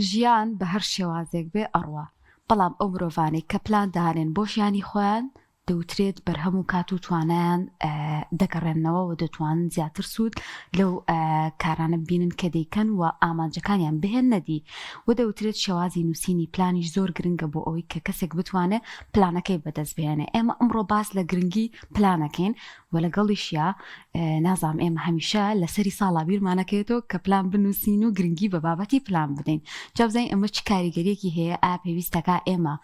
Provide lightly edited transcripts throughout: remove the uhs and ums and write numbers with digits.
ژیان بە هەر شێوازێک بێ ئەڕوا، بەڵام ئەو مرۆڤانەی کە پلان داهێن بۆ ژیانی خۆیان دەوترێت بەرهەم و کات و توانیان دەگەڕێنەوە و دەتوانن زیاتر سوود لەو کارانە بینن کە دەیکەن و ئامانجەکانیان بهێن نەدی و دەوترێت شێوازی نووسینی پلانیش زۆر گرنگە بۆ ئەوەی کە کەسێک بتوانێت پلانەکەی بەدەست بهێنێ. ئێمە ئەمڕۆ باس لە گرنگی پلانەکەین و لەگەڵیشیا نازام ئێمە هەمیشە لەسەری ساڵا بیرمانەکەێتەوە کە پلان بنووسین و گرنگی بە بابەتی پلان بدەین. جابزای ئەمە چ کاریگەریەکی هەیە ئایا پێویستەکە ئێمە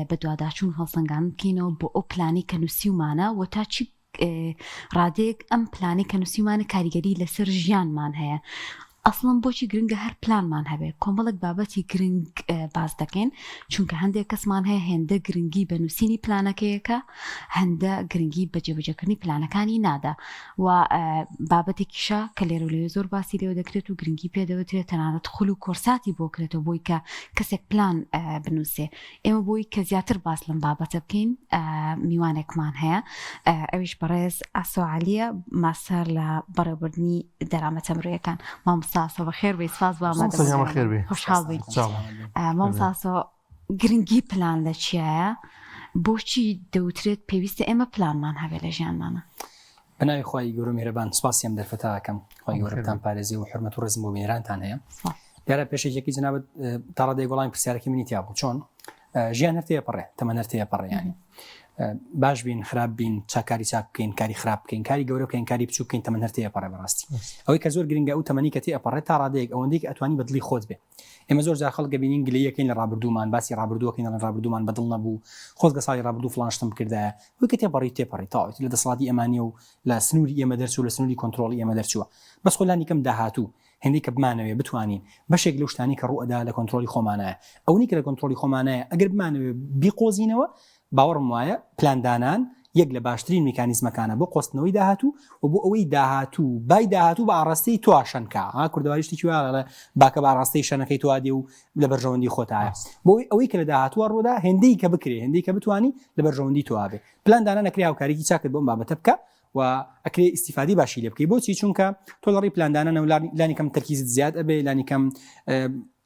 بە دوواداچوون هەڵسەنگان بکەینەوە بۆ ئەو پلانی کە نووسیومانە و تا چی ڕادێک ئەم پلانی کە نووسیمانە کاریگەری لەسەر ژیانمان هەیە. ئەسڵم بۆچی گرنگە هەر پلانمان هەبێ کۆمەڵک بابەتی گرنگ باز دەکەین چونکە هەندێک کەسمان هەیە هێندە گرنگی بە نووسینی پلانەکەیەکە هەندە گرنگی بە جێبەجێکردنی پلانەکانی نادا و بابەتێکیشە کە لێرە لێ زۆر باسی لێوە دەکرێت و گرنگی پێدەوترێت تەنانەت خول و کۆرساتی بۆ کرێتەوە بۆی کە کەسێک پلان بنووسێ. ئێمە بۆی کە زیاتر باس لەم بابەتە بکەین میوانێکمان هەیە ئەویش بەڕێز ئاسۆعالیە ماسەر لە بەڕێوەبردنی دەرامەتە مرۆیەکان. مامۆستاسۆ بەخێر بێ سپاس بۆ ئامادەبوونی خۆشحاڵ بین. مامۆستاسۆ گرنگی پلان لە چیایە؟ بۆچی دەوترێت پێویستە ئێمە پلانمان هەبێ لە ژیانمانە؟ بەناوی خوای گەورە میهرەبان سوپاسیم دەرفەتاکەم خوای گەورەتان پارێزی و حورمەت و ڕێزم بۆ بینەرانتان هەیە. دیارە پێشێکی جنابەت تا ڕادەی گۆڵامی پرسیارەکەی منی تیا بوو چۆن ژیان هەرتەیە پەڕێ تەمەن هەرتەیە پەڕێ ینی باش بین خراپ بین چاکاری چاک بکەین کاری خراپ بکەین کاری گەورە بکەین کاری بچوو بکەین تەمەن هەرتەیە پەڕێ بەڕاستی ئەوەی کە زۆر گرنگە ئەو تەمەنی کە تێ ئەپەڕێت تا ڕادەیەک ئەوەندەی کە ئەتوانی بەدڵی خۆت بێ. ئێمە زۆر جار خەڵک بینین گلەیەکەین لە ڕابردوومان باسی ڕابردووەکەین لە ڕابردوومان بەدڵ نەبوو خۆت گە ساڵی ڕابردوو فڵان شتم کردایە وەی کە تێپەڕی تاوێت لە دەسەڵاتی ئەمانیە و لە سنووری ئێمە دەرچوو لە سنووری کۆنتڕۆڵی ئێمە دەرچووە بەس خۆلانی کەم داهاتوو هەندێک کە بمانەوێ بتوانین بەشێک لەو شتانی کە ڕوئەدا لە کۆنتڕۆلی خۆمانایە ئەوەی کە لە کۆنتڕۆلی خۆمانایە ئەگەر بمانەوێ بیقۆزینەوە باوەڕم وایە پلاندانان یەک لە باشترین میکانیزمەکانە بۆ قۆستنەوەی داهاتوو و بۆ ئەوەی داهاتوو بای داهاتوو بە ئاڕاستەی تۆ شەنکە کوردەواریشتێکی وایە باکە بە ئاڕاستەی شەنەکەی توادێ و لە بەرژەوەندی خۆتایە بۆ ئەوەی کە لە داهاتووە ڕۆدا هێندەی کە بکرێ هێندەی کە بتوانی لە بەرژەوەندی تۆوابێ پلاندانە نەکرێ هاوکاریکی چاکت بۆم بابەتە بکە و ئەکرێ ئیسیفادی باشی لێ بکەی بۆچی چونکە تۆ لەڕی پلاندانە لانی کەم تەرکیزت زیاد ئەبێ لانی کەم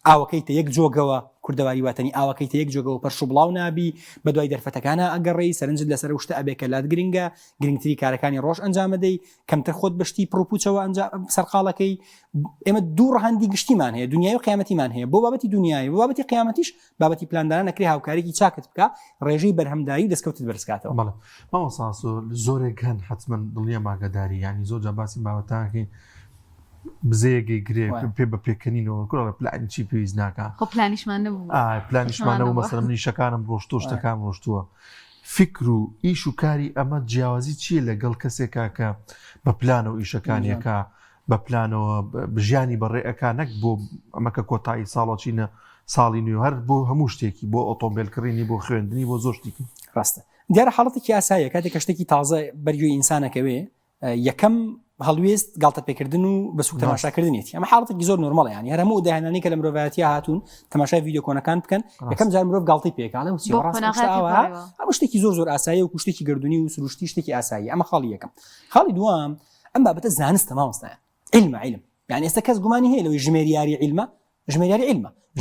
ئاوەکەیتە یەک جۆگەوە کوردەواری واتنی ئاوەکەیتە یەک جۆگەوە پەرش و بڵاو نابی بە دوای دەرفەتەکانە ئەگەڕێی سەرنجت لەسەر شتە ئەبێ کە لات گرنگە گرنگتری کارەکانی ڕۆژ ئەنجامەدەی کەمتر خۆت بەشتی پرۆپوچەوە سەرقاڵەکەی ئێمە دوو ڕەهەندی گشتیمان هەیە دنیای و قیامەتیمان هەیە بۆ بابەتی دنیای بۆ بابەتی قیامەتیش بابەتی پلاندانە نەکرێ هاوکارێکی چاکت بکە ڕێژەی بەرهەمداری دەستکەوتت بەرزکاتەوە. بەڵێ مامۆستاسۆ زۆرێک هەن حتمەن دڵنیە ماگەداری ینی زۆر جا باسی بابەتانکەین بزەیەکی گرێ پێ بە پێکەنینەوە کوڕە پلانی چی پێویست ناکە پلانیشمان نەبوو پلانیشمان نەبوو مەسەڵەن نیشەکانم ڕۆشتۆ شتەکان ڕۆشتووە فکر و ئیش و کاری ئەمە جیاوازی چییە لەگەڵ کەسێکا کە بە پلانە و ئیشەکانیەکە بە پلانەوە بژیانی بەڕێەکە نەک بۆ ئەمەکە کۆتایی ساڵەچینە ساڵی نوێ هەر بۆ هەموو شتێکی بۆ ئۆتۆمبیلکردنی بۆ خوێندنی بۆ زۆر شتێکی ڕاستە. دیارە حاڵەتێکی ئاساییە کاتێک شتێکی تازە بەرگوێی ئینسانەکەوێ یەکەم هەڵوێست گاڵتە پێکردن و بە سوک تەماشاکردنیت ئەمە حاڵەتێکی زۆر نۆرمەڵە ینی هەر هەموو داهێنانی کە لە مرۆڤایەتی هاتوون تەماشای ڤیدیۆ کۆنەکان بکەن یەکەم جار مرۆڤ گاڵتەی پێکاڵێ و ئەمە شتێکی زۆر ئاسایی و شتێکی گردونی و سروشتی شتێکی ئاسایی ئەمە خاڵی یەکەم. خاڵی دووەم ئەم بابەتە زانستە مامۆستایە علم یعنی ئێستا کەس گومانی هەیە لەوەی ژمێریاری علمە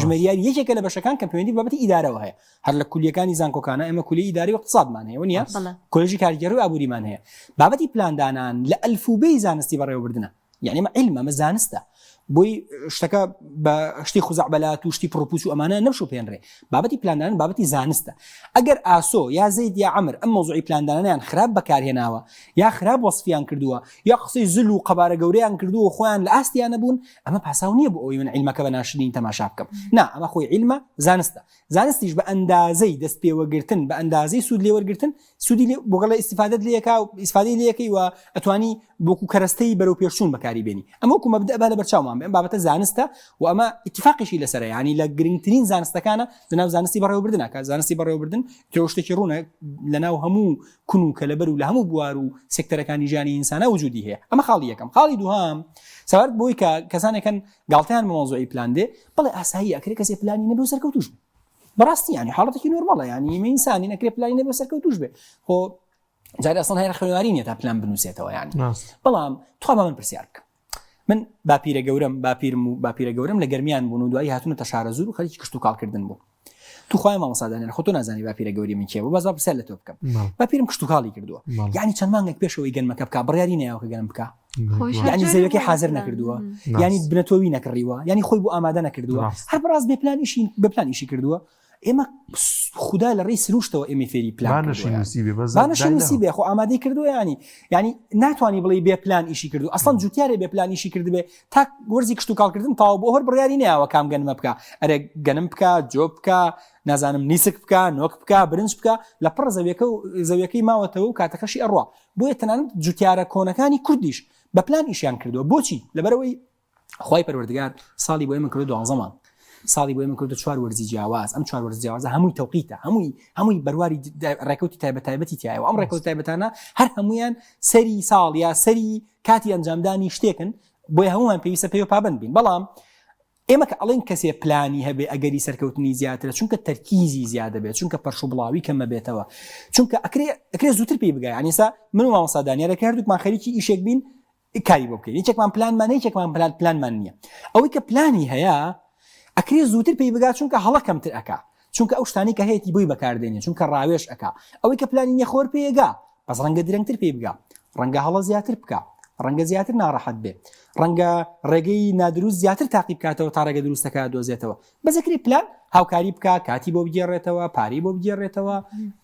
ژمێریاری یەکێکە لە بەشەکان کە پەیوەندی بابەتی ئیدارەوە هەیە هەر لە کولیەکانی زانکۆکانە ئێمە کولی ئیداری و اقتصادمان هەیە وانە کۆلێژی کاریگەری و ئابووریمان هەیە بابەتی پلاندانان لە ئەلفوبەی زانستی بەڕێوەبردنە یعنی ئەمە علمە زانستە بۆی شتەکە بە شتی خوزعبلات و شتی پرۆپوس و ئەمانە نەبشو پێنڕێ بابەتی پلاندانان بابەتی زانستە. ئەگەر ئاسۆ یا زەید یا عەمر ئەم مەوزوعی پلاندانانیان خراپ بەکارهێناوە یا خراپ وەصفیان کردووە یا قسەی زل و قەبارە گەورەیان کردووە خۆیان لە ئاستیان نەبوون ئەمە پاساو نییە بۆ ئەوی من علمەکە بە ناشرین تەماشا بکەم نا ئەمە خۆی علمە زانستە. زانستیش بە ئەندازەی دەست پێوەگرتن بە ئەندازەی سوود لێوەرگرتن سوودی بۆگەڵی ئیسیفادەت لێکا و ئیسفادەی لێەکەی و ئەتوانی بۆکو کەرەستەی بەرەو پێشچوون بەکاری بێنی ئەمە وەکو مەبدە بە لە بەرچاومان بێن بابەتە زانستە و ئەمە اتفاقیشی لەسەرە ینی لە گرنگترین زانستەکانە لەناو زانستی بەڕێوەبردنەکە زانستی بەڕێوەبردن تۆ شتێکی ڕوونە لەناو هەموو کون و کەلەبەر و لە هەموو بوار و سێکتەرەکانی ژیانی ئینسانە وجودی هەیە. ئەمە خاڵی یەکەم. خاڵی دووهەم سەبارەت بۆی کە کەسانێکن گاڵتەیان بە مەوزوعی پلان دێ بەڵێ ئاسایی ئەکرێ کەسێ پلانی نەبێ و سەرکەوتوش بێ بەڕاستی ینی حاڵەتێکی نۆرمەڵە ینی ئینسانی نەکرێ پلانی نەبێ و سەرکەوتوش بێ خۆ جارێ ئەسڵ هەیە خوێنەواری نیە تا پلان بنووسێتەوە ینی بەڵام تۆ بە من پرسیار بکە من باپیرە گەورم لە گەرمیان بوون و دوایی هاتوونە تەشارە زور و خەریکی کشت و کاڵکردن بوو. تو خۆی مامۆسادانێن خۆ تۆ نازانی باپیرە گەوری من کێ بوو بەس پرسیار لە تۆ بکەم باپیرم کشت و کاڵی کردووە یعنی چەند مانگێک پێشەوەی گەنمەکە بکە بڕیاری نەیەوە کە گەنم بکە یعنی زەویەکەی حاضر نەکردووە یعنی بنەتۆوی نەکڕیوە یعنی خۆی بۆ ئامادە نەکردووە هەر بەڕاست بێ پلانیشی کردووە ئێمە خدا لە ڕێی سروشتەوە ئێمە فێری پلانشی بێ خۆ ئامادەی کردووە ینی ناتوانانی بڵێ بێ پلان ئیشی کردو ئەسڵەن جوتیارێ بێ پلانیشی کردبێ تا وەرزی کشت و کاڵکردن تاو بۆ هەر بڕیاری نەیەوە کام گەنمە بکە ئەرێ گەنم بکە جۆ بکە نازانم نیسک بکە نۆک بکە برنج بکە لە پڕ زەویەکەی ماوەتەوە و کاتەکەشی ئەڕوا بۆیە تەنانەت جوتیارە کۆنەکانی کوردیش بە پلان ئیشیان کردووە بۆچی لەبەرەوەی خی پەروەردگار ساڵی بۆ ئێمە کردو 12 ساڵی بۆ ئێمە کردو 4 وەرزی جیاواز ئەم 4 وەرزی جیاوازە هەمووی تەوقیتە هەمووی بەرواری ڕێکەوتی تایبەتی تایەوە ئەم ڕێکەوت تایبەتانە هەر هەمویان سەری ساڵ یا سەری کاتی ئەنجامدانی شتێکن بۆی هەمومان پێویستە پێوە پابند بین بەڵام ئێمە کە ئەڵێن کەسێ پلانی هەبێ ئەگەری سەرکەوتنی زیاترە چونکە تەرکیزی زیادە بێت چونکە پەرشوبڵاوی کەمە بێتەوە چونکە ئەکرێ زووتر پێی بگای ینیسا من و مامۆسادانیارە کردومان خەریکی ئیشێک بین کاری بۆ بکەین یەکێکمان پلانمان یەکێکمان پلانمان نییە ئەوەی کە پلانی هەیە ئەکرێ زووتر پێی بگات چونکە هەڵە کەمتر ئەکا چونکە ئەو شتانی کە هەیەی بۆی بەکاردێنێ چونکە ڕاوێش ئەکا ئەوەی کە پلانی نەخۆر پێگا بەس ڕەنگە درەنگتر پێی بگا ڕەنگە هەڵە زیاتر بکە ڕەنگە زیاتر ناڕەحەت بێ ڕەنگە ڕێگەی نادروست زیاتر تاقی بکاتەوە تا ڕێگە دروستەکە دۆزێتەوە بەزەکری پلان هاوکاری بکە کاتی بۆ بگێڕێتەوە پاری بۆ بگێڕێتەوە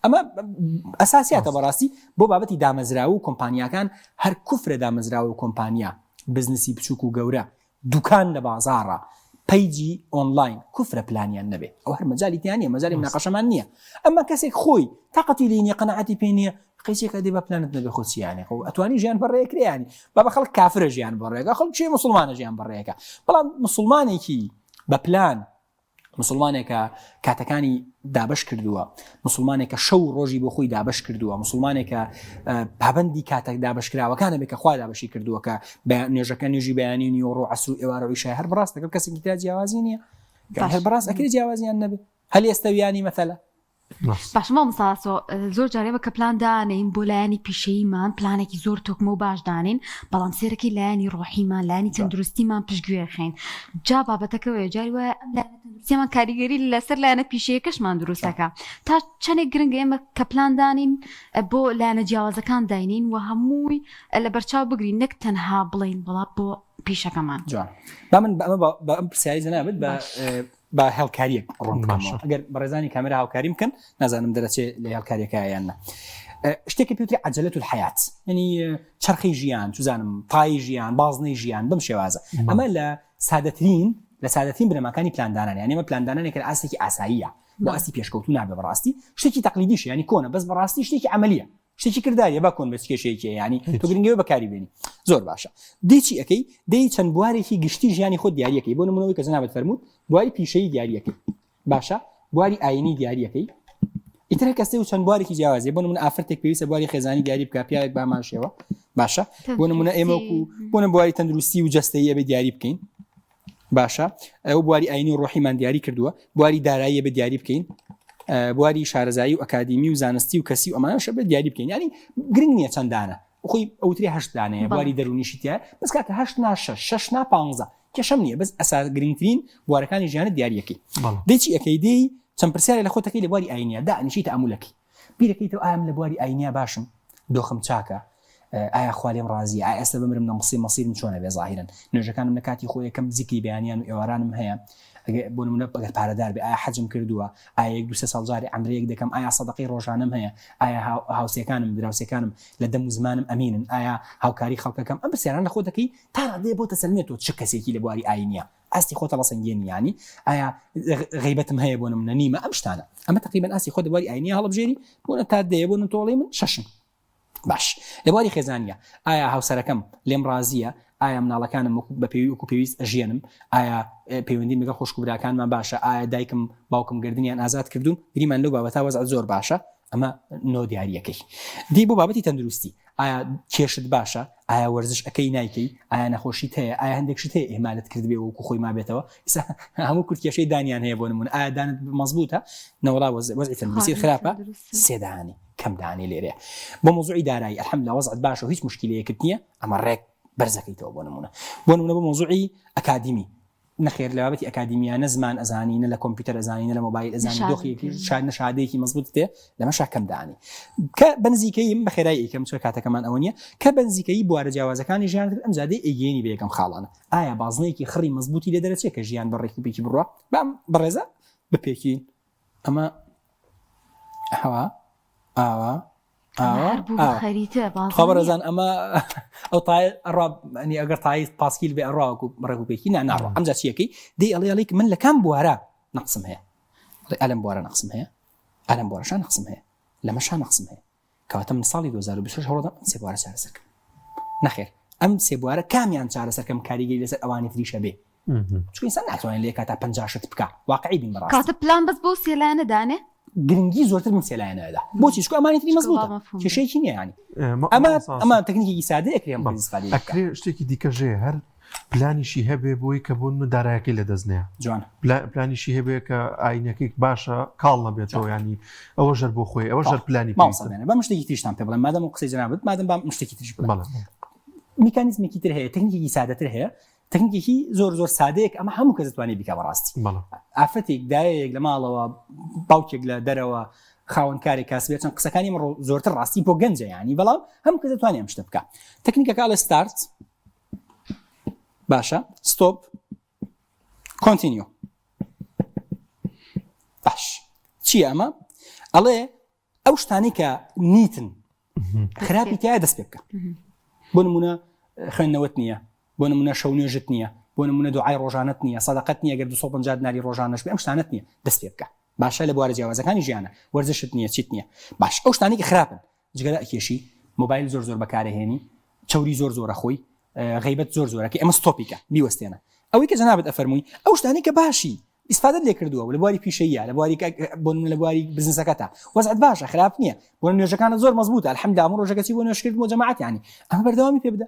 ئەمە ئەساسیاتە بەڕاستی بۆ بابەتی دامەزراوە و کۆمپانیاکان هەر کوفرە دامەزراوە و کۆمپانیا بزنسی بچووک و گەورە دوکان لە بازاڕە پیجی ئۆنلاین کوفرە پلانیان نەبێ ئەو هەر مەجالیتیان نیە مەجای مناقەشەمان نییە ئەمما کەسێک خۆی تاقەتی لێنیە قەنەعەتی پێ نییە قەیسێکە دێ بە پلانت نەبێ خۆچیانێ خۆ ئەتوانی ژیان بەڕێکریانی با بە خەڵک کافرە ژیان بەڕێگە خەڵک چێ مسلمانە ژیان بەڕێگە بەڵام مسلمانێکی بە پلان مسلمانێکە کاتەکانی دابش کردووە مسلمانێکە شەو ڕۆژی بۆ خۆی دابش کردووە مسلمانێکە پابندی کاتێک دابشکراوەکانە بێکە خوا دابشی کردووە کە نوێژەکە نوێژی بەیانی و ڕۆ عەسر و ئێوارەوەی شای هەر بەڕاست دەگەڵ کەسێکی تر جیاوازی نییە هەر بەڕاست ئەکرێ جیاوازیان نەبێ هەل ئێستەویانی مەثەلە باش مامۆستا زۆر جارێمە کە پلان دانین بۆ لایانی پیشەیمان پلانێکی زۆر تۆکمە و باش دانین بەڵام سێرەکەی لایانی ڕۆحیمان لایانی تەندروستیمان پشتگوێخین جا بابەتەکەوەیە جاری وایە تەندروستیمان کاریگەری لەسەر لایەنە پیشەیەکەشمان دروستەکە تا چەندێک گرنگە ئێمە کە پلان دانین بۆ لایەنە جیاوازەکان داینین و هەمووی لە بەرچاو بگرین نەک تەنها بڵین بەڵام بۆ پیشەکەمان با من بە ئەم پرسیاری زەنابێت بە هەڵکاریەک ڕوونکەمەوە ئەگەر بەڕێزانی کامێرا هاوکاری بکەن نازانم دەرەچێت لە هەڵکاریەکە یاننا شتێکی پێوتری عەجەلەت الحەیات ینی چرخی ژیان توزانم پای ژیان بازنەی ژیان بم شێوازە ئەمە لە سادەترین بنەماکانی پلاندانان یعنی ئەمە پلاندانانێک کە ئاسێکی ئاساییە بۆ ئاستی پێشکەوتو نابێ بەڕاستی شتێکی تەقلیدیش ینی کۆنە بەس بەڕاستی شتێکی عەمەلیە شتێکی کردایە با کۆن بەس کێشەیەکی ینی تۆ گرنگەوە بەکاری بێنی زۆر باشە دێکی ئەەکەی دەی چەند بوارێکی گشتی ژیانی خۆ دیاریەکەی بۆ نمونەوەی کە جەنابەت فەرموود بواری پیشەی دیاریەکەی باشە بواری ئاینی دیاریەکەی ئیتر کەسێ و چەند بوارێکی جیاوازێ بۆ نمونە ئافرەتێک پێویستە بواری خێزانی دیاری بکە پیاوێک باماشێوە باشە بۆ نمونە ئێمەکو بۆ بواری تەندروستی و جەستەیی ئەبێ دیاری بکەین باشە ئەو بواری ئاینی و ڕۆحیمان دیاری کردووە بواری دارایی بە دیاری بکەین بواری شارەزایی و ئەکادمی و زانستی و کەسی و ئەمانەش بە دیاری بکەین ینی گرنگ نییە چەندانە خۆی ئەوتری 8 دانەیە بواری دەرونیشی تایە بەس کاتە 8 نا 6 نا 15 کێشەم نییە بەس ئەساس گرنگترین بوارەکانی ژیانت دیاریەکەی دێکی ئەەکەی دێی چەند پرسیارێک لە خۆتەکەی لە بواری ئاینیە دانیشی تەئەمولەکەی بیرەکەیتەوە ئایم لە بواری ئاینیە باشم دۆخم چاکە ئایا خوالێم ڕازی ئایا ئێستا بمرم نەمەسی مەسیرم چۆنە بێ ظاهرن نوێژەکانم لە کاتی خۆی یەکەم زیکری بەیانیان و ئێوارانم هەیە بۆ نمونە ئەگەر پارەدار بێ ئایا حەجم کردووە ئایا 1-2 ساڵ جاری عەمرەیەک دەکەم ئایا سەدەقەی ڕۆژانم هەیە ئایا هاوسێکانم دراوسێکانم لە دەم و زمانم ئەمینن ئایا هاوکاری خەڵکەکەم ئەم پرسیاران لە خۆ دەکەی تا ڕادێ بۆ تەسەلمێتەوە چ کەسێکی لە بواری ئاینیە ئاستی خۆتە بەسەنگێنی ینی ئایا غیبەتم هەیە بۆ نمونە نیمە ئەم شتانە ئەمە تقریبا ئاستی خۆ لە بواری ئاینیە هەڵبژێری بۆ تا دەیە بۆ تۆڵی من شەشم باش لە بواری خێزانیە ئایا هاوسەرەکەم لێم ڕازیە ئایا مناڵەکانم بە پێویست پێویست ئەژێنم ئایا پەیوەندی لەگەڵ خوشکبراکانمان باشە ئایا دایکم باوکم گردنیان ئازاد کردوم گریمان لەو بابەتا وەزع زۆر باشە ئەمە نۆ دیاریەکەی دی بۆ بابەتی تەندروستی ئایا کێشت باشە ئایا وەرزش ئەەکەی نایکەی ئایا نەخۆشیت هەیە ئایا هەندێکشت هەیە ئێمالت کردبێ وەکو خۆی مابێتەوە هەموو کورت کێشەی دانیان هەیە بۆ نمونە ئایا دانت مەزبوطە نەوەڵا وەزعی تەندروستی خراپە سێدانی کەم دانی لێرەیە بۆ مۆزوعی دارایی الحەمدلله وەزعت باشە هیچ مشکلەیەکت نییە ئەمە ڕێک بەرزەکەیتەوە بۆ نمونە بۆ مۆزوعی ئەکادمی نەخێر لە بابەتی ئەکادیمیانە زمان ئەزانینە لە کۆمپیوتەر ئەزانینە لە مۆبایل ئەزانی دۆخێکی نەشادەیەکی مەزبوط تێ لەمەشا کەم دانی کە بەنزیکەی بە خێرایی ئەیکەم چۆ کاتەکەمان ئەوە نییە کە بەنزیکەی بوارە جیاوازەکانی ژیان ئەم زادەی ئەیگەێنی بە یەکەم خاڵانە ئایا بازنەیەکی خڕی مەزبوطی لێ دەرەچێت کە ژیان بەڕێکی پێکی بڕوە بەڕێزە بپێکی ئەمە هەوا ئاوا خبرزان ئەمە ئەو ئەنی ئەگەر تای پاسکیل بێ ئەڕاوەکو ڕێگوپێکی ناڕ ئەمجا چیەکەی دەی ئەڵێڵێک من لە کام بوارە نەقسم هەیە ئەلم بوارە نەقسم هەیە ئەلم بوارەشان نەقسم هەیە لەمەشان نەقسم هەیە کەواتە من ساڵی 2026 هەوڵدەم سێ بوارە چارەسەرکەم نەخێر ئەم سێ بوارە کامیان چارەسەرکەم کاریگەری لەسەر ئەوانی تریشە بێ چون ئینسان ناتوانێت لێ کاتا 50 شت بکە واقعی بین بەڕاستی کاتە پلان بەس بۆ سێلایەنە دانێ گرنگی زۆرتر من سێلایەنەدا بۆچی چکو ئەمانێتی مەزبوطە کێشەیەکی نییە ینی ئەمە تەکنیکی سادە ئەکرێم ئەکرێ شتێکی دیکەژێ هەر پلانیشی هەبێ بۆی کە بۆن من دارایەکەی لە دەستنەیە جوان پلانیشی هەبێ کە ئاینەکەی باشە کاڵ نەبێتەوە ینی ئەوە ژەر بۆ خۆی ئەوە ژەر پلانی بە مشتێکی تریشتان پێ بڵێم مادەم قسەی جنابەت مادەم با مشتێکی تریش بڵێ میکانیزمێکی تر هەیە تەکنیکی سادەتر هەیە تەکنیکی زۆر سادەیەک ئەمە هەموو کەس دەتوانێت بیکە بەڕاستی ئافرەتێک دایەک لە ماڵەوە باوکێک لە دەرەوە خاوەنکارێک کاسبێت چەند قسەکانی زۆرتر ڕاستی بۆ گەنجە ینی بەڵام هەموو کەس دەتوانێت شتە بکە تەکنیکەکە لە ستارت باشە ستۆپ کۆنتینیو باش چیە ئەمە ئەڵێ ئەو شتانی کە نیتن خراپی تایە دەست پێ بکە بۆ نمونە خوێندنەوەت نییە بۆ نمونە شەو نوێژت نییە بۆ نمونە دوعای ڕۆژانت نییە سەدەقەت نییە گەر 250 دیناری ڕۆژانەش بێ ئەم شتانت نییە دەست پێ بکە باشە لە بوارە جیاوازەکانی ژیانە وەرزشت نییە چیت نییە باش ئەو شتانی کە خراپن جگەرە ئەکێشی مۆبایل زۆر بەکارهێنی چوری زۆرە خۆی غیبەت زۆرەکە ئەمە ستۆپیکە بیوەستێنە ئەوەی کە جەنابەت ئەفەرمووی ئەو شتانی کە باشی ئیسفادەت لێ کردووە لە بواری پیشەیە لە بواری لە بواری بزنسەکەتە وەزعت باشە خراپ نییە بۆ نوێژەکانت زۆر مەزبوطە الحەمدلله هەموو ڕۆژەکەی بۆ نوێژکرد بۆ جەماعەت ینی ئەمە بەردەوامی پێ بدە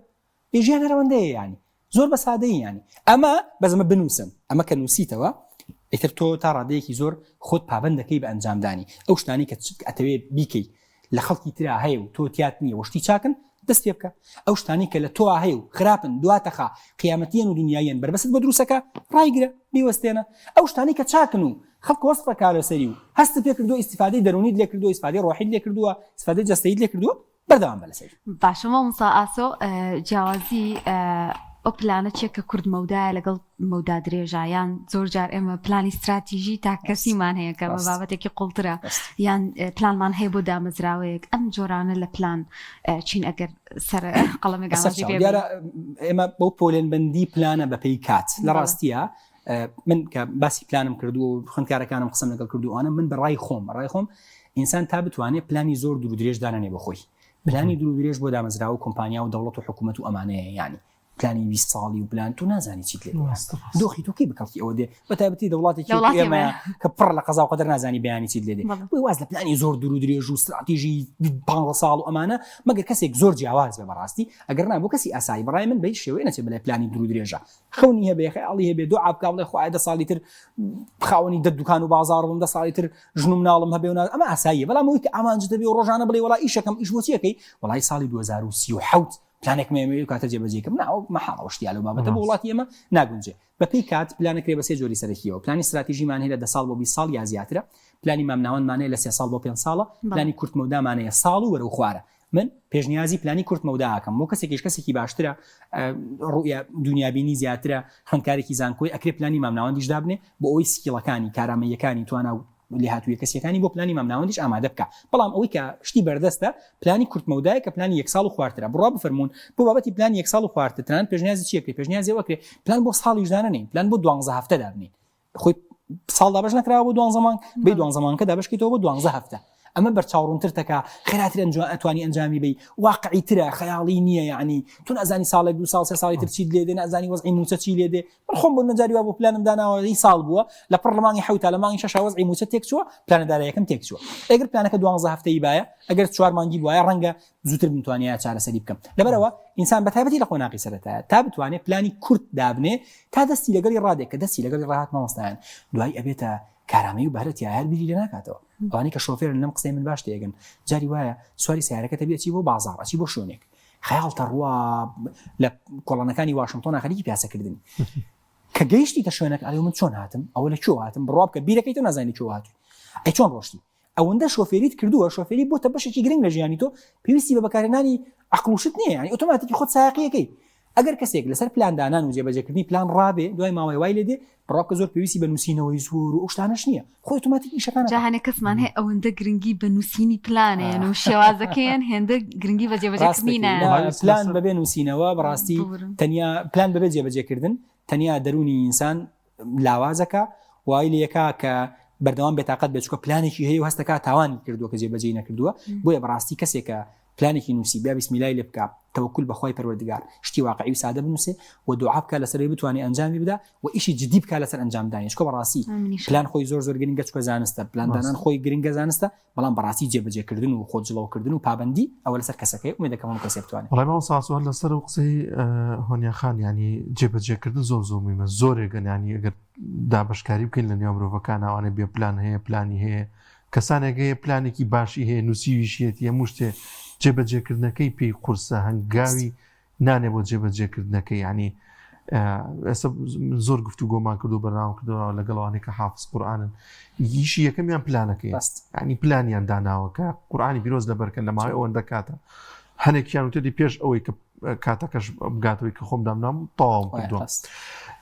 ژیان هەرەوەندەیە ینی زۆر بە سادەیە ینی ئەمە بەزمە بنووسن ئەمە کە نووسیتەوە ئیتر تۆ تا ڕادەیەکی زۆر خۆت پابند دەکەی بە ئەنجامدانی ئەو شتانی کە ئەتەوێت بیکەی لە خەڵکی ترا هەیە و تۆ تیات نییە وشتی چاکن دەست پێ بکە ئەو شتانی کە لە تۆ هەیە و خراپن دواتەخا قیامەتیان و دنیایان بربەست بە دروستەکە ڕایگرە بیوەستێنە ئەو شتانی کە چاکن و خەڵک وەسفە کارەسەری و هەست پێ کردو ئیسیفادەی دەرونیت لێ کردو ئیسیفادەی ڕۆحیت لێ کردووە ئیسیفادەی جەستەیت لێ کردووە بەردەوام بە لەسەر باشەوە موسا ئاسۆ جیاوازی ئەو پلانە چێکە کورد مەودایە لەگەڵ مەودا درێژایان زۆر جار ئێمە پلانی استراتیژی تا کەسیمان هەیە کە بە بابەتێکی قوڵترە یان پلانمان هەیە بۆ دامەزراوەیەک ئەم جۆرانە لە پلان چین ئەگەر سەر قەڵەمێک دیارە ئێمە بۆ پۆلێنبەندی پلانە بەپێی کات لە ڕاستیە من کە باسی پلانم کردو و خوێندکارەکانم قسەم لەگەڵ کردووانە من بەڕای خۆم ئینسان تا بتوانێت پلانی زۆر دوور درێژ دانێ بۆ خۆی پلانی دوور درێژ بۆ دامەزراوە کۆمپانیا و دەوڵەت و حکوومەت و ئەمانەیە ینی پلانی 20 ساڵی و پلان تو نازانی چیت لێ دۆخی تۆ کەی بکەڵکی ئەوە دێ بە تایبەتی دەوڵاتێکی ئێمە کە پڕ لە قەزا و قەدەر نازانی بەیانی چیت لێ دێ واز لە پلانی زۆر دوور و درێژ و استراتیژی 15 ساڵ و ئەمانە مەگەر کەسێک زۆر جیاواز بێ بەڕاستی ئەگەر نا بۆ کەسی ئاسایی بەڕای من بەی شێوەیە نەچێت بڵێ پلانی دوور و درێژە خەونی هەبێ خەیاڵی هەبێ دوعا بکە بڵێ خۆ ئایدە ساڵی تر خاوەنی دوکان و بازار بم 10 ساڵی تر ژن و مناڵم هەبێ و ئەمە ئاساییە بەڵام ئەوەی کە ئامانج دەبێ و ڕۆژانە بڵێ وڵا ئیشەکەم ئیش بۆچیەکەی وڵای ساڵی 2037 پلانێک مێ کاتە جێبەجێکم ناو مەحاڵەوەشتیا لەو بابەتە بۆ وڵاتی ئێمە ناگونجێ بەپێی کات پلانەکرێ بە سێ جۆری سەرەکیەوە پلانی استراتیژیمان هەیە لە 10 ساڵ بۆ 20 ساڵ یا زیاترە پلانی مامناوەندمانەیە لە 3 ساڵ بۆ 5 ساڵە پلانی کورت مەودامانەیە ساڵ و وەرە و خوارە من پێشنیازی پلانی کورت مەوداکەم بۆ کەسێکی باشترە ڕوئە دنیابینی زیاترە خوێندکارێکی زانکۆی ئەکرێ پلانی مامناوەندیش دابنێ بۆ ئەوەی سکیڵەکانی کارامەیەکانی توانە لێهاتوویە کەسیەکانی بۆ پلانی مامناوەندیش ئامادە بکە بەڵام ئەوەی کە شتی بەردەستە پلانی کورت مەودایە کە پلانی 1 ساڵ و خوارترە بڕوا بفەرمونون بۆ بابەتی پلانی 1 ساڵ و خوارتران پێشنیازی چیەکرێ پێشنیازی وەکرێ پلان بۆ ساڵی ژدانەنین پلان بۆ 12 هەفتە دابنین خۆی ساڵ دابش نکراوە بۆ 12 مانگ بە 12 مانگکە دابشکەیتەوە بۆ 12 هەفتە ئەمە بەرچاوڕوونتر تەکە خێراتر ئەتوانی ئەنجامی بی واقعی ترە خەیاڵی نییە یعنی تو نازانی ساڵێک 2 ساڵ 3 ساڵی تر چیت لێ دێ نازانی وەزعی موچە چی لێ دێ من خۆم بۆ نەجاری وا بۆ پلانم داناوە ساڵ بووە لە پڕلمانی حوتا لە مانگی 6 وەزعی موچە تێک چووە پلانەدارەیەکەم تێک چووە ئەگەر پلانەکە 12 هەفتەی باە ئەگەر 4 مانگی بووە ڕەنگە زووتر بتوانێت چارەسەری بکەم لەبەرەوە ئینسان بەتایبەتی لە قۆناغی سەرەتایە تا بتوانێت پلانی کورت دابنێ تا دەستی لەگەڵی ڕادێک کە دەستی لەگەڵی ڕاهات مامۆستایان دوای ئەبێتە کارامەی و بەرەتی هەر بیری لە ناکاتەوە ئەوانی کە شۆفێرن لەم قسەی من باش تێگەن جاری وایە سواری سیارەکەتە بێتی بۆ بازار ئەچی بۆ شوێنێک خەیاڵتە ڕوا لە کۆڵانەکانی واشنگتۆن خەریکی پیاسەکردنی کە گەیشتی تە شوێنەکە ئەڵێ من چۆن هاتم ئەوە لە چۆ هاتم بڕوا بکە بیرەکەی تۆ نازانی چۆ هاتووی ئەی چۆن ڕۆشتی ئەوەندە شۆفێریت کردووە شۆفێری بۆتە بەشێکی گرنگ لە ژیانی تۆ پێویستی بە بەکارهێنانی عەقڵوشت نییە ینی ئۆتۆماتیکی خۆت سایقیەکەی ئەگەر کەسێک لەسەر پلاندانان و جێبەجێکردنی پلان ڕابێ دوای ماوەی وای لێ دێ بڕاکە زۆر پێویستی بە نووسینەوەی زۆر و ئەو شتانەش نییە خۆی ئۆتۆماتیکی شەکانە جاهانە کەسمان هەیە ئەوەندە گرنگی بە نووسینی پلانێن و شێوازەکەیان هێندە گرنگی بە جێبەجێکردنە پلان بەبێ نووسینەوە بەڕاستی تەنیا پلان بەبێ جێبەجێکردن تەنیا دەرونی ئینسان لاوازەکە وای لەکە کە بەردەوام بێتاقەت بێچکە پلانێکی هەیە و هەستەکە تاوانی کردووە کە جێبەجێ نەکردووە بۆیە بەڕاستی کەسێکە پلانێکی نووسی بیا بسمیلای لێ بکە تەوەکل بەخوای پەروەردگار شتی واقعی و سادە بنووسێ و دوعا بکە لەسەر بتوانێت ئەنجامی بدا و ئیشی جدی بکە لەسەر ئەنجامدانی چکە بەڕاستی پلان خۆی زۆر گرنگە چکە زانستە پلاندانان خۆی گرنگە زانستە بەڵام بەڕاستی جێبەجێکردن و خۆجڵەوکردن و پابندی ئەوە لەسەر کەسەکەی ومێدەکەم هەموو کەسێ بتوانێت وڵای ماوە ساسوهر لەسەر و قسەی هۆنیاخان ینی جێبەجێکردن زۆر میمە زۆرێگەن ینی ئەگەر دابشکاری بکەین لە نێو مرۆڤەکان ئەوانە بێ پلان هەیە پلانی هەیە کەسانێکەیە پلانێکی باشی هەیە نووسیویشیەتی هەموو شتێ جێبەجێکردنەکەی پێی قورسە هەنگاوی نانێ بۆ جێبەجێکردنەکەی ینی ئێستا زۆر گفتوگۆمان کردو بەناو کردەوە لەگەڵوانەی کە حافظ قورئانن یشی یەکەمیان پلانەکەی ینی پلانیان داناوەکە قورئانی پیرۆز لەبەرکەن لە ماوەی ئەوەندە کاتە هەنێکیان وتێتی پێش ئەوەی کە کاتەکەش بگاتەوەی کە خۆم دامنام تەواو کردووە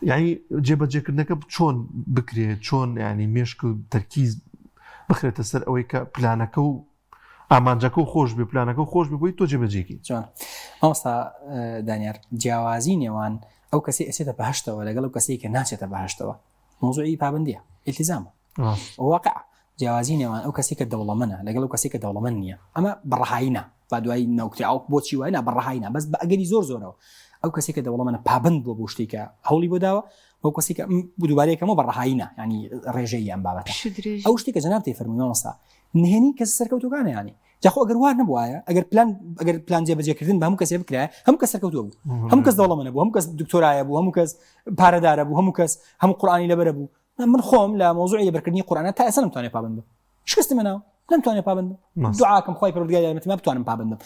یعنی جێبەجێکردنەکە چۆن بکرێت چۆن ینی مێشک و تەرکیز بخرێتە سەر ئەوەی کە پلانەکە و ئامانجەکە و خۆش بێ پلانەکە و خۆش ببووی تۆ جێبەجێکی جوان ئەوستا دانیار جیاوازی نێوان ئەو کەسی ئەسێتە بەهشتەوە لەگەڵ ئەو کەسێک کە ناچێتە بەهشتەوە موضوعی پابندیە التزامە واقع جیاوازی نێوان ئەو کەسێک کە دەوڵەمەنە لەگەڵ ئەو کەسێک کە دەوڵەمەند نییە ئەمە بەڕەهاییە با دوای نەوتی ئەو بۆچی وایە بەڕەهاییە بەس بە ئەگەری زۆرەوە ئەو کەسێک کە دەوڵەمەنە پابند بۆ بۆ شتێکە هەوڵی بۆ داوە ئەو کەسێک کە دووبارەیەکەمە بەڕەهاییە ینی ڕێژەی ئەم بابەتە ئەو شتێک کە جەناب فەرموویەوەسا نهێنی کەس سەرکەوتوەکانە ینی جاخۆ ئەگەر وار نبووایە ئەگەر پلان جێبەجێکردن بە هەموو کەسێ بکرایە هەموو کەس سەرکەوتووە بوو هەموو کەس دەوڵەمەندە بوو هەموو کەس دکتۆرایە بوو هەموو کەس پارەدارە بوو هەموو کەس هەموو قورئانی لەبەرە بوو من خۆم لە مۆزوعی لەبەرکردنی قورئانە تا ئێستا نەمتوانێت پابند بم شکستم مناو نەمتوانێت پابند بم دوعاکەم خۆی پەروەردگار یارمەتیمە بتوانم پابند بم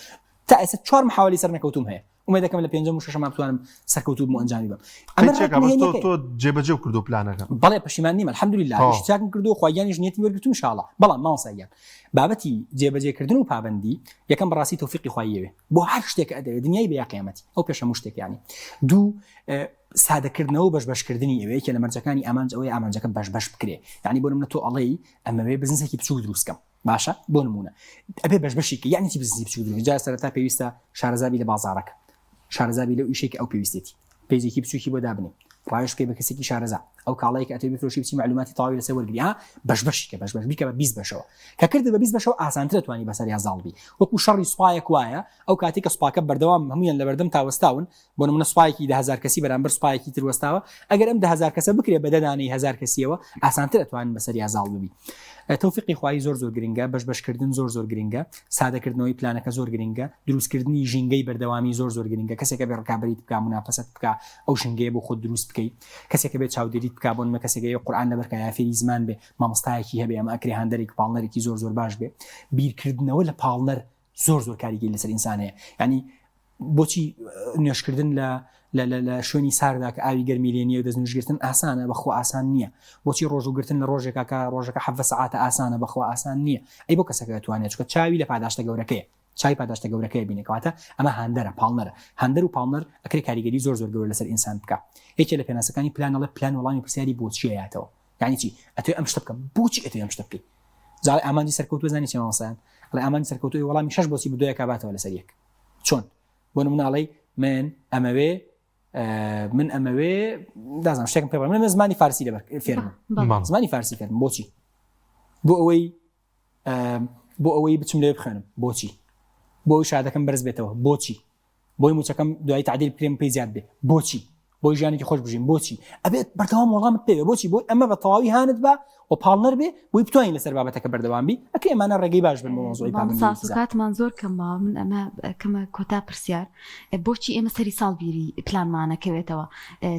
تا ئێستا 4 محاولی سەر نەکەوتوم هەیە ومێدەکەم لە 5 و 6 بتوانم سەرکەوتوو بم ئەنجامی بم تۆ جێبەجێ کردو پلانەکە بەڵێ پەشیمان نیمە الحەمدولله شتاکم کردو خۆیانی ژنێتی وەرگرتوم انشاءالله بەڵام ماوەساییان بابەتی جێبەجێکردن و پابندی یەکەم بەڕاستی تەوفیقی خواییەوێ بۆ هەر شتێک ئەدەوێت دنیای بە قیامەتی ئەو پێشە شتێک ینی دوو سادەکردنەوە بەشبەشکردنی ئەوەیە کە لە مەرجەکانی ئامانج ئەوەی ئامانجەکە بەشبەش بکرێ ینی بۆ نمونە تۆ ئەڵێی ئەمەوێ بزنسێکی بچوو دروستکەم باشە بۆ نمونە ئەبێ بەشبەشێکی یعنی چی بزنسی بچوو دروست جا سەرەتا پێویستە شارەزابی لە بازاڕەکە شارەزابی لەو ئیشێکی ئەو پێویستێتی پێیزێکی بچووکی بۆ دابنێ ڕایش بکەی بە کەسێکی شارەزا ئەو کاڵەیە کە ئەتەوێت بفرۆشی بچی معلوماتی تەواوی لەسەر وەرگری بەشبەشیکە بەشبەش بیکە بە 20 بەشەوە کە کردی بە 20 بەشەوە ئاسانترە توانی بەسەر یا زاڵبی وەکو شەڕی سوپایەک وایە ئەو کاتی کە سوپاکە بەردەوام هەمویان لە بەردەم تاوەستاون بۆ نمونە سوپایەکی 10000 کەسی بەرامبەر سوپایەکی تر وەستاوە ئەگەر ئەم 10000 کەسە بکرێ بە دەدانەی 1000 کەسیەوە ئاسانترە توانین بەسەر یا زاڵ ببی تەوفیقی خوای زۆر گرنگە بەشبەشکردن زۆر گرنگە سادەکردنەوەی پلانەکە زۆر گرنگە دروستکردنی ژینگەی بەردەوامی زۆر گرنگە کەسێکە بێ ڕکابەریت بکە مناپەسەت بکە ئەو ژینگەیە بۆ خۆت دروست بکەیت کەسێکە بێت چاودێریت بکە بۆ نمە کەسێکە قورئان لەبەرکە یافێری زمان بێ مامۆستایەکی هەبێ ئەمە ئەکرێ هەندێک پاڵنەرێکی زۆر باش بێ بیرکردنەوە لە پاڵنەر زۆر کاریگەری لەسەر ئینسانەیە ینی بۆچی نوێشکردن لە شوێنی ساردا کە ئاوی گەرمیلێنیە و دەستنوێژگرتن ئاسانە بەخۆ ئاسان نییە بۆچی ڕۆژوگرتن لە ڕۆژێکە 7 ساعاتە ئاسانە بەخۆ ئاسان نییە ئەی بۆ کەسەکە دەتوانێت چکە چاوی لە پاداشتە گەورەکەیە چای پاداشتە گەورەکەی بینێکەواتە ئەمە هەندەرە پاڵنەرە هەندەر و پاڵنەر ئەکرێ کاریگەری زۆر گەورە لەسەر ئینسان بکە یەکێ لە پێناسەکانی پلانەڵە پلان وەڵامی پرسیاری بۆچیەیەتەوە یعنی چی ئەتوێ ئەم شتە بکەم بۆچی ئەتوێ ئەم شتە بکەی زاڵ ئامانجی سەرکەوتووە زانی چێ مامۆستایان ئەڵێ ئامانجی سەرکەوتووی وەڵامی 6 بۆچی بدویە کاباتەوە لەسەر یەک چۆن بۆ نمونەڵێ من ئەمەوێ دازانم شتێکم پێ من زمانی فارسی لەبەر فێرم زمانی فارسی فێرم بۆچی بۆ ئەوەی بچم لێ بخوێنم بۆچی بۆی شادەکەم بەرز بێتەوە بۆچی بۆی موچەکەم دوای تعدیل پرێم پێی زیاد بێ بۆچی بۆی ژیانێکی خۆش بژین بۆچی ئەبێت بەردەوام وەڵامت پێوێ بۆچی بۆی ئەمە بە تەواوی هانت بە و پاڵنەر بێ بۆی بتوانین لەسەر بابەتەکە بەردەوام بی ئەکە ئێمانە ڕێگەی باش بن بۆ مۆزوعی پابندی کاتمان زۆر کەمە من ئەمە کەمە کۆتا پرسیار بۆچی ئێمە سەری ساڵ بیری پلانمانەکەوێتەوە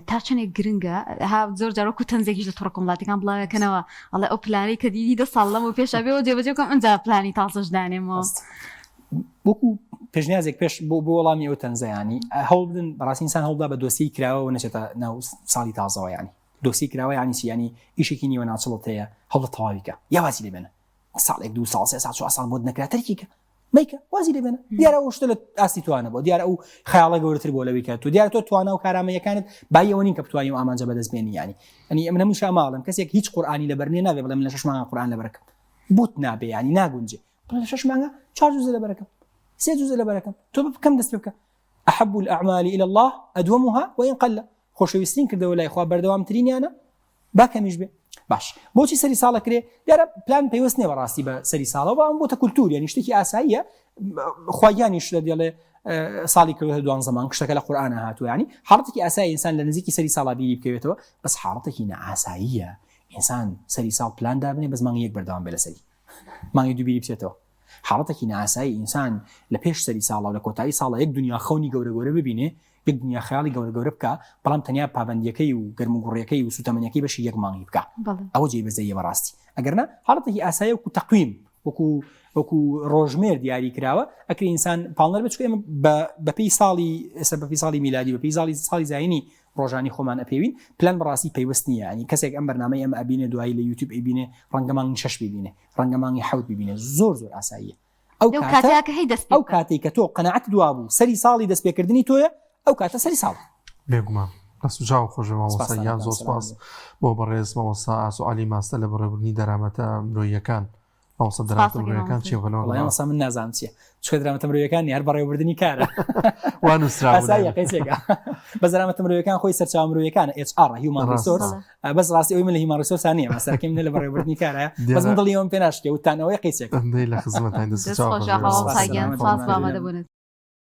تا چەندێک گرنگە ها زۆر جارۆک و تەنزێکیش لە تۆڕە کۆمەڵاتیەکان بڵاوەکەنەوە ئەڵێ ئەو پلانی کە دیدی 2 ساڵ لەمە پێشە بێ و جێبەجێ بکەم ئەنجا پلانی تاڵسەش دانێمەوە وەکو پێشنیازێک پێش بۆ وەڵامی ئەو تەنزەیانی هەوڵ بدن بەڕاستی ئینسان هەوڵدا بە دۆسی کراوە و نەچێتە ناو ساڵی تازەوە ینی دۆسی کراوە ینی چی ینی ئیشێکی نیوە ناچڵت هەیە هەوڵە تەواویکە یا وازی لێ بێنە ساڵێک 2 ساڵ 3 ساڵ 4 ساڵ بۆ نەکرا تەرکیکە میکە وازی لێ بێنە دیارە ئەو شتە لە ئاستی توانە بۆ دیارە ئەو خەیاڵە گەورەتر بۆ لەوەی کە تو دیارە تۆ توانە و کارامەیەکانت بایەوە نین کە بتوانانی و ئامانجە بەدەستبێنی ینی ئەنی ئەمە هەموو شاماڵم کەسێک هیچ قورئانی لەبەرنێ نابێ بڵێم لە 6 مانگە قورئان لەبەرەکەم بوت نابێ ینی ناگونجێ بڵێ لە 6 مانگە 4 جوزە لەبەرەکەم 3 جوزە لەبەرەکەم تۆ بکەم دەست بکە أحب الأعمال إلى الله أدومها وإن قل خۆشەویستین کردەوە لای خوا بەردەوامترینیانە با کەمیش بێ باش بۆچی سەری ساڵە کرێ دیارە پلان پێوەست نیە بەڕاستی بە سەری ساڵەوە ئەم بۆتە کولتور یعنی شتێکی ئاساییە خوایانیش لە دێڵێ ساڵی کردوە 12 مانگ شتەکە لە قورئانە هاتووە ینی حاڵەتێکی ئاسایی ئینسان لە نزیکی سەری ساڵا بیری بکەوێتەوە بەس حاڵەتێکی نەئاساییە ئینسان سەری ساڵ پلان دابنێ بەس مانگی یەک بەردەوام بێ لەسەری مانگی دوو بیری بچێتەوە حاڵەتێکی نەئاسایی ئینسان لە پێش سەری ساڵە و لە کۆتایی ساڵە یەک دنیا خەونی گەورە ببینێ یەک دنیا خەیاڵی گەورە بکە بەڵام تەنیا پابەندیەکەی و گەرم و گوڕیەکەی و سوتەمەنیەکەی بەشی یەک مانگی بکە ئەوە جێبەجێیە بەڕاستی ئەگەرنا حاڵەتێکی ئاسایی وەکو تەقویم وەکو ڕۆژمێر دیاری کراوە ئەکری ئینسان پاڵنەر بچکە ئێمە بە پێی ساڵی میلادی بە پێی ساڵی زاینی ڕۆژانی خۆمان ئەپێوین پلان بەڕاستی پێوەست نییە ینی کەسێک ئەم بەرنامەی ئەمە ئەبینێ دوایی لە یوتیوب ئەبینێ ڕەنگە مانگی 6 ببینێ ڕەنگە مانگی 7 ببینێ زۆر ئاساییە ئەو کاتێک کە تۆ قەناعەت دوابوو سەری ساڵی دەستپێکردنی تۆیە ئەو کاتە سەری ساڵ بێگومان دەستوجاو خۆش مامۆستایان زۆر سپاس بۆ بەڕێز مامۆستا ئاسوعالی ماستە لە بەڕێوەبردنی دەرامەتە مرۆییەکان مامۆستا دەرامەتە مرۆییەکان چی بڵێن وڵای من نازانم چییە چکە دەرامەتە مرۆییەکان هەر بەڕێوەبردنی کارە وان نووسراوە بە دەرامەتە مرۆییەکان خۆی سەرچاوە مرۆییەکان HR هیومن ریسۆرس بەس ڕاستی ئەوی من لە هیومن ریسۆرس نییە مەسەرەکەی من لە بەڕێوەبردنی کارە بەس من دڵی ئەوم پێ ناشکێ وتانەوەی قیسێک لە خزمەتان دەست